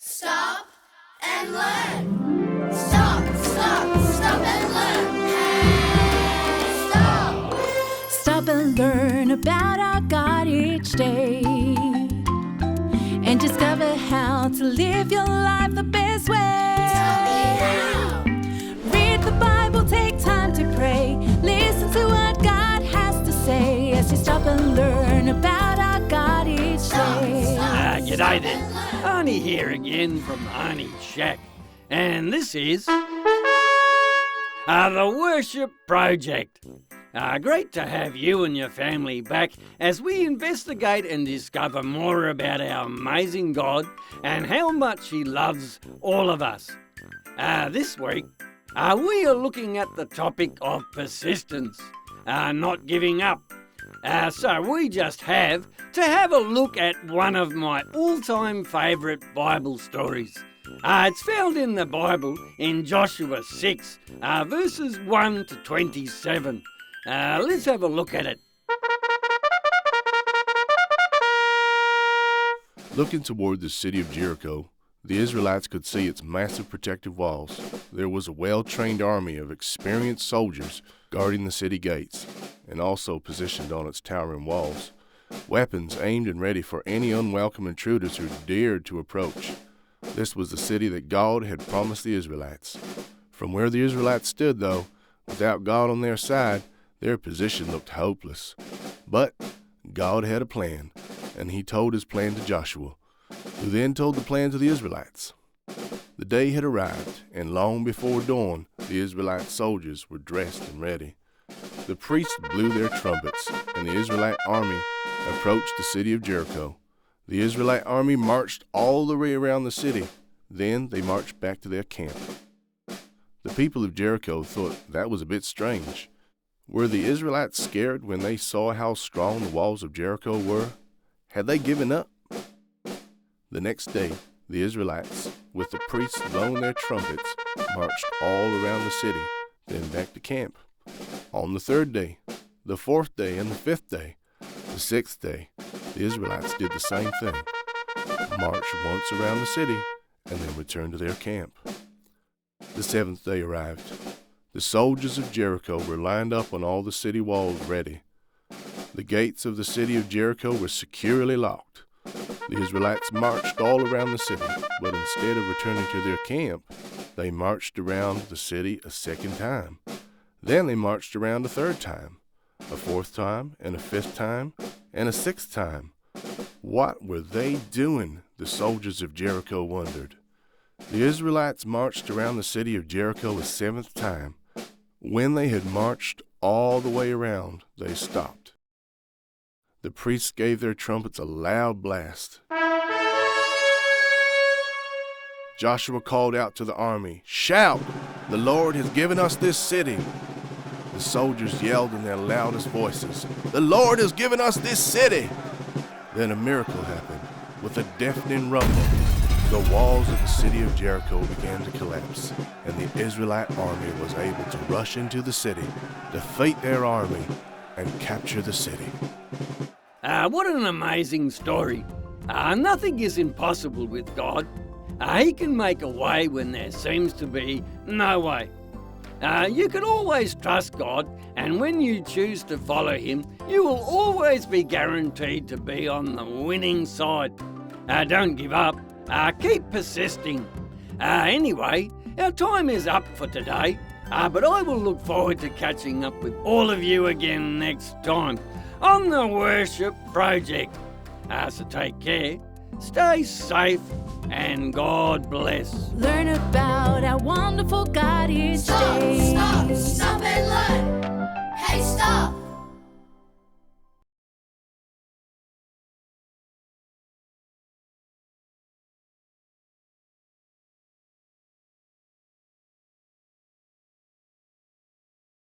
Stop and learn. Stop and learn. Hey, stop. Stop and learn about our God each day. And discover how to live your life the best way. Tell me how. Read the Bible, take time to pray. Listen to what God has to say as you stop and learn about our God each day. G'day there. Arnie here again from Arnie's Shack. And this is the Worship Project. Great to have you and your family back as we investigate and discover more about our amazing God and how much He loves all of us. This week, we are looking at the topic of persistence, not giving up. So we just have to have a look at one of my all-time favourite Bible stories. It's found in the Bible in Joshua 6, verses 1 to 27. Let's have a look at it. Looking toward the city of Jericho, the Israelites could see its massive protective walls. There was a well-trained army of experienced soldiers guarding the city gates, and also positioned on its towering walls, weapons aimed and ready for any unwelcome intruders who dared to approach. This was the city that God had promised the Israelites. From where the Israelites stood, though, without God on their side, their position looked hopeless. But God had a plan, and He told His plan to Joshua, who then told the plan to the Israelites. The day had arrived, and long before dawn, the Israelite soldiers were dressed and ready. The priests blew their trumpets, and the Israelite army approached the city of Jericho. The Israelite army marched all the way around the city. Then they marched back to their camp. The people of Jericho thought that was a bit strange. Were the Israelites scared when they saw how strong the walls of Jericho were? Had they given up? The next day, the Israelites, with the priests blowing their trumpets, marched all around the city, then back to camp. On the third day, the fourth day, and the fifth day, the sixth day, the Israelites did the same thing. March once around the city, and then return to their camp. The seventh day arrived. The soldiers of Jericho were lined up on all the city walls ready. The gates of the city of Jericho were securely locked. The Israelites marched all around the city, but instead of returning to their camp, they marched around the city a second time. Then they marched around a third time, a fourth time, and a fifth time, and a sixth time. What were they doing? The soldiers of Jericho wondered. The Israelites marched around the city of Jericho a seventh time. When they had marched all the way around, they stopped. The priests gave their trumpets a loud blast. Joshua called out to the army, "Shout! The Lord has given us this city!" The soldiers yelled in their loudest voices, "The Lord has given us this city!" Then a miracle happened. With a deafening rumble, the walls of the city of Jericho began to collapse, and the Israelite army was able to rush into the city, defeat their army, and capture the city. What an amazing story. Nothing is impossible with God. He can make a way when there seems to be no way. You can always trust God, and when you choose to follow Him, you will always be guaranteed to be on the winning side. Don't give up. Keep persisting. Anyway, our time is up for today, but I will look forward to catching up with all of you again next time on the Worship Project. So take care, stay safe, and God bless. Learn about our wonderful God each day.